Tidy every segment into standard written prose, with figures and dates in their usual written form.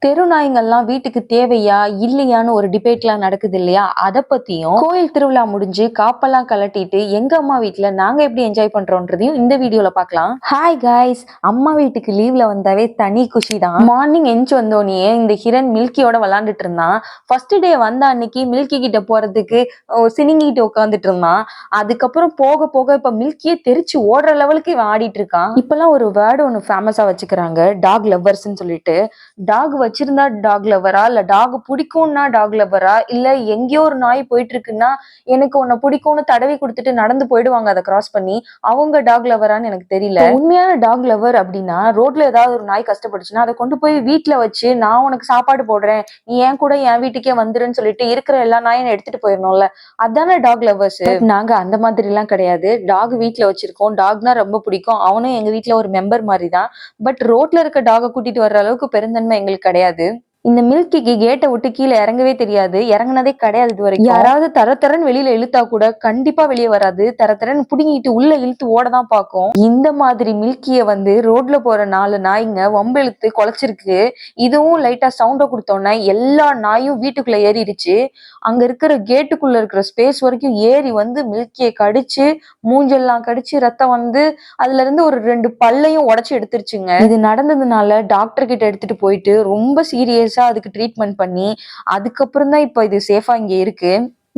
தெரு நாய்ங்கள்லாம் வீட்டுக்கு தேவையா இல்லையான்னு ஒரு டிபேட்லாம் நடக்குது இல்லையா? அத பத்தியும், கோயில் திருவிழா முடிஞ்சு காப்பெல்லாம் கழட்டிட்டு எங்க அம்மா வீட்ல நாங்க எப்படி என்ஜாய் பண்றோன்றதையும் இந்த வீடியோல பார்க்கலாம். ஹாய் காய்ஸ், அம்மா வீட்டுக்கு லீவ்ல வந்தாவே தனி குஷி தான். மார்னிங் எந்திச்சு வந்தோடனே இந்த ஹிரண் மில்கியோட விளையாண்டுட்டு இருந்தான். ஃபர்ஸ்ட் டே வந்த அன்னைக்கு மில்கி கிட்ட போறதுக்கு சினிங்கிட்டு உட்காந்துட்டு இருந்தான். அதுக்கப்புறம் போக போக இப்ப மில்கியே தெரிச்சு ஓடுற லெவலுக்கு இவன் ஆடிட்டு இருக்கான். இப்பெல்லாம் ஒரு வேர்டு ஒண்ணு ஃபேமஸா வச்சுக்கிறாங்க, டாக் லவ்வர்ஸ்ன்னு சொல்லிட்டு. டாக் வச்சிருந்தா டாக் லவ்வரா, இல்ல டாக் பிடிக்கும்னா டாக் லவ்வரா, இல்ல எங்கேயோ ஒரு நாய் போயிட்டு இருக்குன்னா எனக்கு உன்னை பிடிக்கும்னு தடவி கொடுத்துட்டு நடந்து போயிடுவாங்க அதை கிராஸ் பண்ணி, அவங்க டாக் லவரான்னு எனக்கு தெரியல. உண்மையான டாக் லவர் அப்படின்னா ரோட்ல ஏதாவது ஒரு நாய் கஷ்டப்பட்டுச்சுன்னா அதை கொண்டு போய் வீட்டுல வச்சு நான் உனக்கு சாப்பாடு போடுறேன், நீ ஏன் கூட என் வீட்டுக்கே வந்துருன்னு சொல்லிட்டு இருக்கிற எல்லா நாயும் எடுத்துட்டு போயிடணும்ல, அதானே டாக் லவர்ஸ். நாங்க அந்த மாதிரி எல்லாம் கிடையாது. டாக் வீட்டுல வச்சிருக்கோம், டாக்னா ரொம்ப பிடிக்கும், அவனும் எங்க வீட்டுல ஒரு மெம்பர் மாதிரி தான். பட் ரோட்ல இருக்க டாக கூட்டிட்டு வர்ற அளவுக்கு பெருந்தன்மை எங்களுக்கு கிடையாது. இந்த மில்கிக்கு கேட்டை விட்டு கீழே இறங்கவே தெரியாது, இறங்குனதே கிடையாது இது வரைக்கும். யாராவது தரன்னு வெளியில இழுத்தா கூட கண்டிப்பா வெளியே வராது, தரன்னு புடுங்கிட்டு உள்ள இழுத்து ஓடதான் பார்க்கும். இந்த மாதிரி மில்கிய வந்து ரோட்ல போற 4 நாய்ங்க வம்பு இழுத்து குலைச்சிருக்கு. இதுவும் லைட்டா சவுண்ட கொடுத்தோன்னே எல்லா நாயும் வீட்டுக்குள்ள ஏறிடுச்சு. அங்க இருக்கிற கேட்டுக்குள்ள இருக்கிற ஸ்பேஸ் வரைக்கும் ஏறி வந்து மில்கியை கடிச்சு மூஞ்செல்லாம் கடிச்சு ரத்தம் வந்து அதுல இருந்து ஒரு 2 பல்லையும் உடைச்சு எடுத்துருச்சுங்க. இது நடந்ததுனால டாக்டர் கிட்ட எடுத்துட்டு போயிட்டு ரொம்ப சீரியஸா அதுக்கு ட்ரீட்மெண்ட் பண்ணி அதுக்கப்புறம் தான் இப்ப இது சேஃபா இங்க இருக்கு.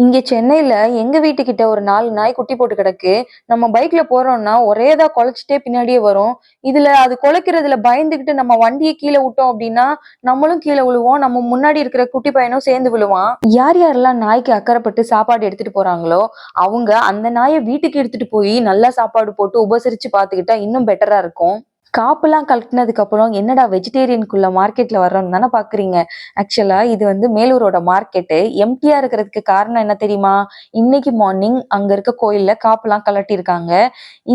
இங்க சென்னையில எங்க வீட்டுக்கிட்ட ஒரு 4 நாய் குட்டி போட்டு கிடக்கு. நம்ம பைக்ல போறோம்னா ஒரேதா குலைச்சிட்டே பின்னாடியே வரும். இதுல அது குலைக்கிறதுல பயந்துகிட்டு நம்ம வண்டியை கீழே விட்டோம் அப்படின்னா நம்மளும் கீழே விழுவோம், நம்ம முன்னாடி இருக்கிற குட்டி பையனும் சேர்ந்து விழுவான். யார் யாரெல்லாம் நாய்க்கு அக்கறைப்பட்டு சாப்பாடு எடுத்துட்டு போறாங்களோ அவங்க அந்த நாயை வீட்டுக்கு எடுத்துட்டு போய் நல்லா சாப்பாடு போட்டு உபசரிச்சு பாத்துக்கிட்டா இன்னும் பெட்டரா இருக்கும். காப்புலாம் கலட்டினதுக்கு அப்புறம் என்னடா வெஜிடேரியனுக்குள்ள மார்க்கெட்ல வர்றோம்னு தானே பாக்குறீங்க. ஆக்சுவலா இது வந்து மேலூரோட மார்க்கெட்டு. எம்டியா இருக்கிறதுக்கு காரணம் என்ன தெரியுமா? இன்னைக்கு மார்னிங் அங்க இருக்க கோயில்ல காப்புலாம் கலட்டி இருக்காங்க.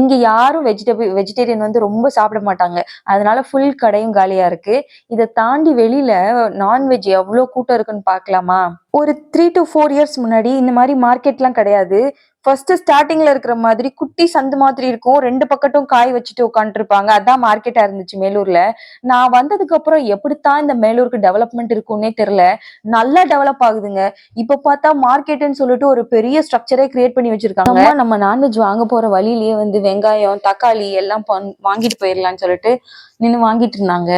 இங்க யாரும் வெஜிடேரியன் வந்து ரொம்ப சாப்பிட மாட்டாங்க, அதனால ஃபுல் கடையும் காலியா இருக்கு. இதை தாண்டி வெளியில நான்வெஜ் எவ்வளவு கூட்டம் இருக்குன்னு பாக்கலாமா? ஒரு 3 to 4 இயர்ஸ் முன்னாடி இந்த மாதிரி மார்க்கெட்லாம் கிடையாது. ஃபர்ஸ்ட் ஸ்டார்டிங்ல இருக்கிற மாதிரி குட்டி சந்து மாதிரி இருக்கும், 2 பக்கட்டும் காய் வச்சுட்டு உட்காந்துட்டு இருப்பாங்க, அதான் மார்க்கெட்டா இருந்துச்சு மேலூர்ல. நான் வந்ததுக்கு அப்புறம் எப்படித்தான் இந்த மேலூருக்கு டெவலப்மெண்ட் இருக்கும்னே தெரியல, நல்லா டெவலப் ஆகுதுங்க. இப்ப பார்த்தா மார்க்கெட்னு சொல்லிட்டு ஒரு பெரிய ஸ்ட்ரக்சரே கிரியேட் பண்ணி வச்சிருக்காங்க. நம்ம நான்வெஜ் வாங்க போற வழியிலேயே வந்து வெங்காயம் தக்காளி எல்லாம் வாங்கிட்டு போயிடலாம்னு சொல்லிட்டு நின்று வாங்கிட்டு இருந்தாங்க.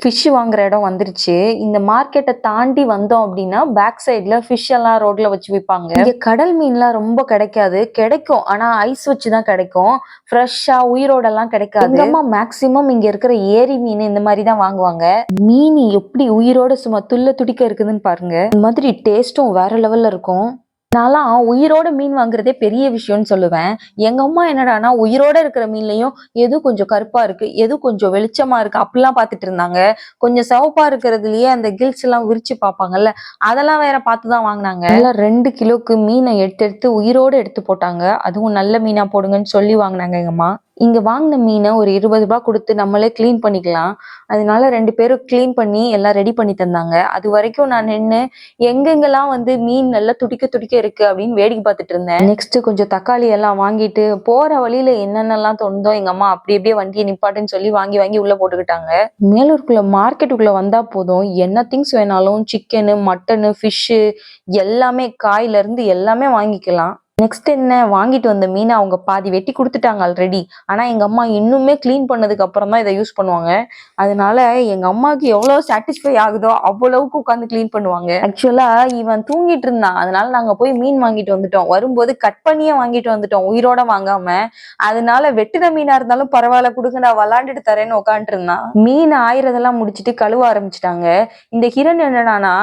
ஃபிஷ் வாங்குற இடம் வந்துருச்சு. இந்த மார்க்கெட்டை தாண்டி வந்தோம் அப்படின்னா பேக் சைட்ல ஃபிஷ் எல்லாம் ரோட்ல வச்சு விற்பாங்க. இங்க கடல் மீன்லாம் ரொம்ப கிடைக்காது, கிடைக்கும் ஆனா ஐஸ் வச்சுதான் கிடைக்கும், ஃப்ரெஷ்ஷா உயிரோட எல்லாம் கிடைக்காது. எங்க அம்மா மேக்சிமம் இங்க இருக்கிற ஏரி மீன் இந்த மாதிரி தான் வாங்குவாங்க. மீன் எப்படி உயிரோட சும்மா துள்ள துடிக்க இருக்குதுன்னு பாருங்க. இந்த மாதிரி டேஸ்டும் வேற லெவல்ல இருக்கும். நான்லாம் உயிரோட மீன் வாங்குறதே பெரிய விஷயம்னு சொல்லுவேன். எங்க அம்மா என்னடானா உயிரோட இருக்கிற மீன்லயும் எது கொஞ்சம் கருப்பா இருக்கு, எது கொஞ்சம் வெளிச்சமா இருக்கு அப்படிலாம் பார்த்துட்டு இருந்தாங்க. கொஞ்சம் சிவப்பா இருக்கிறதுலயே அந்த கில்ஸ் எல்லாம் விரிச்சு பார்ப்பாங்கல்ல, அதெல்லாம் வேற பார்த்துதான் வாங்கினாங்க. எல்லாம் 2 கிலோக்கு மீனை எடுத்து எடுத்து உயிரோட எடுத்து போட்டாங்க. அதுவும் நல்ல மீனா போடுங்கன்னு சொல்லி வாங்கினாங்க எங்க அம்மா. இங்க வாங்கின மீனை ஒரு 20 ரூபாய் கொடுத்து நம்மளே கிளீன் பண்ணிக்கலாம். அதனால 2 பேரும் கிளீன் பண்ணி எல்லாம் ரெடி பண்ணி தந்தாங்க. அது வரைக்கும் நான் நின்று எங்கெங்கெல்லாம் வந்து மீன் நல்லா துடிக்க துடிக்க இருக்கு அப்படின்னு வேடிக்கை பார்த்துட்டு இருந்தேன். நெக்ஸ்ட் கொஞ்சம் தக்காளி எல்லாம் வாங்கிட்டு போற வழியில என்னென்னலாம் தோணுதோ எங்க அம்மா அப்படி அப்படியே வண்டியை நிப்பாட்டுன்னு சொல்லி வாங்கி வாங்கி உள்ள போட்டுக்கிட்டாங்க. மேலூருக்குள்ள மார்க்கெட்டுக்குள்ள வந்தா போதும், என்ன திங்ஸ் வேணாலும் சிக்கனு மட்டனு ஃபிஷ்ஷு எல்லாமே காயில இருந்து எல்லாமே வாங்கிக்கலாம். நெக்ஸ்ட் என்ன, வாங்கிட்டு வந்த மீனை அவங்க பாதி வெட்டி கொடுத்துட்டாங்க ஆல்ரெடி. ஆனா எங்க அம்மா இன்னுமே கிளீன் பண்ணதுக்கு அப்புறம் தான் இதை யூஸ் பண்ணுவாங்க. அதனால எங்க அம்மாவுக்கு எவ்வளவு சாட்டிஸ்ஃபை ஆகுதோ அவ்வளவுக்கு உட்காந்து கிளீன் பண்ணுவாங்க. ஆக்சுவலா இவன் தூங்கிட்டு இருந்தான், அதனால நாங்க போய் மீன் வாங்கிட்டு வந்துட்டோம். வரும்போது கட் பண்ணியே வாங்கிட்டு வந்துட்டோம், உயிரோட வாங்காம. அதனால வெட்டின மீனா இருந்தாலும் பரவாயில்ல கொடுங்கடா விளாண்டுட்டு தரேன்னு உட்காந்துட்டு இருந்தான். மீன் ஆயிரதெல்லாம் முடிச்சுட்டு கழுவ ஆரம்பிச்சுட்டாங்க. இந்த ஹிரண் என்னடானா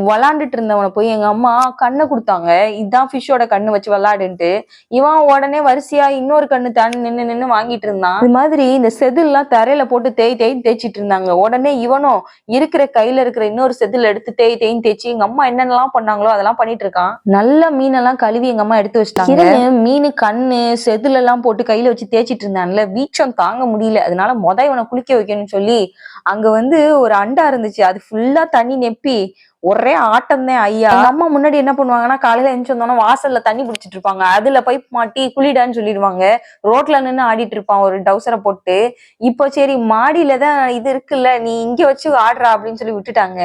விளாண்டுட்டு இருந்தவனை போய் எங்க அம்மா கண்ணை கொடுத்தாங்க, இதுதான் ஃபிஷ்ஷோட கண்ணு வச்சு விளாடுன்ட்டு. இவன் உடனே வரிசையா இன்னொரு கண்ணு தான் நின்னு நின்னு வாங்கிட்டு இருந்தான். இது மாதிரி இந்த செதில்லாம் தரையில போட்டு தேய்ச்சிட்டு இருந்தாங்க. உடனே இவனும் இருக்கிற கையில இருக்கிற இன்னொரு செதில் எடுத்து தேய்ச்சி எங்க அம்மா என்னென்னலாம் பண்ணாங்களோ அதெல்லாம் பண்ணிட்டு இருக்கான். நல்ல மீனெல்லாம் கழுவி எங்க அம்மா எடுத்து வச்சுட்டாங்க. மீன் கண்ணு செதில் எல்லாம் போட்டு கையில வச்சு தேய்ச்சிட்டு இருந்தான்ல, வீச்சம் தாங்க முடியல. அதனால இவனை குளிக்க வைக்கணும்னு சொல்லி அங்க வந்து ஒரு அண்டா இருந்துச்சு, அது ஃபுல்லா தண்ணி நெப்பி ஒரே ஆட்டம் தான் ஐயா. எங்க அம்மா முன்னாடி என்ன பண்ணுவாங்கன்னா, காலையில எந்திரிச்சு வந்தோன்னா வாசல்ல தண்ணி பிடிச்சிட்டு இருப்பாங்க. அதுல பைப் மாட்டி குளிடான்னு சொல்லிடுவாங்க. ரோட்ல நின்னு ஆடிட்டு இருப்பான் ஒரு டவுசரை போட்டு. இப்போ சரி மாடியில தான் இது இருக்குல்ல, நீ இங்க வச்சு ஆடுறா அப்படின்னு சொல்லி விட்டுட்டாங்க.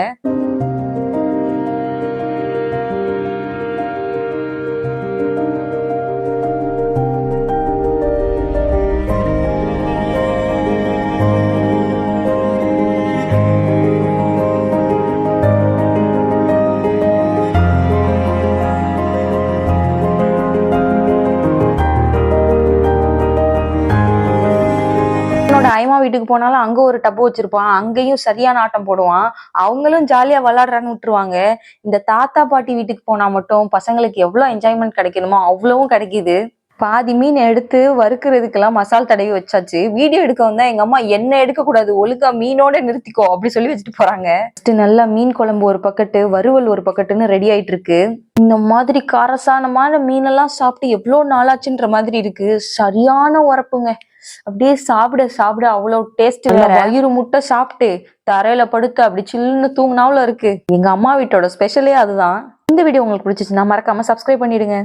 என்னோட ஐமா வீட்டுக்கு போனாலும் அங்க ஒரு டப்பு வச்சிருப்பான். அங்கேயும் சரியான ஆட்டம் போடுவான். அவங்களும் ஜாலியா விளையாடுறான்னு விட்டுருவாங்க. இந்த தாத்தா பாட்டி வீட்டுக்கு போனா மட்டும் பசங்களுக்கு எவ்வளவு என்ஜாய்மெண்ட் கிடைக்கணுமோ அவ்வளவும் கிடைக்குது. பாதி மீன் எடுத்து வறுக்கிறதுக்கெல்லாம் மசால் தடவி வச்சாச்சு. வீடியோ எடுக்க வந்தா எங்க அம்மா என்ன எடுக்க கூடாது, ஒழுங்கா மீனோட நிறுத்திக்கோ அப்படி சொல்லி வச்சுட்டு போறாங்க. நல்லா மீன் குழம்பு ஒரு பக்கெட்டு, வறுவல் ஒரு பக்கெட்டுன்னு ரெடி ஆயிட்டு இருக்கு. இந்த மாதிரி காரசாரமான மீனெல்லாம் சாப்பிட்டு எவ்வளவு நாளாச்சுன்ற மாதிரி இருக்கு. சரியான உரப்புங்க. அப்படியே சாப்பிட சாப்பிட அவ்வளவு டேஸ்ட். வயிறு முட்டை சாப்பிட்டு தரையில படுத்து அப்படி சில்லுன்னு தூங்கினாவுல இருக்கு. எங்க அம்மா வீட்டோட ஸ்பெஷலே அதுதான். இந்த வீடியோ உங்களுக்கு பிடிச்சிச்சுன்னா மறக்காம சப்ஸ்கிரைப் பண்ணிடுங்க.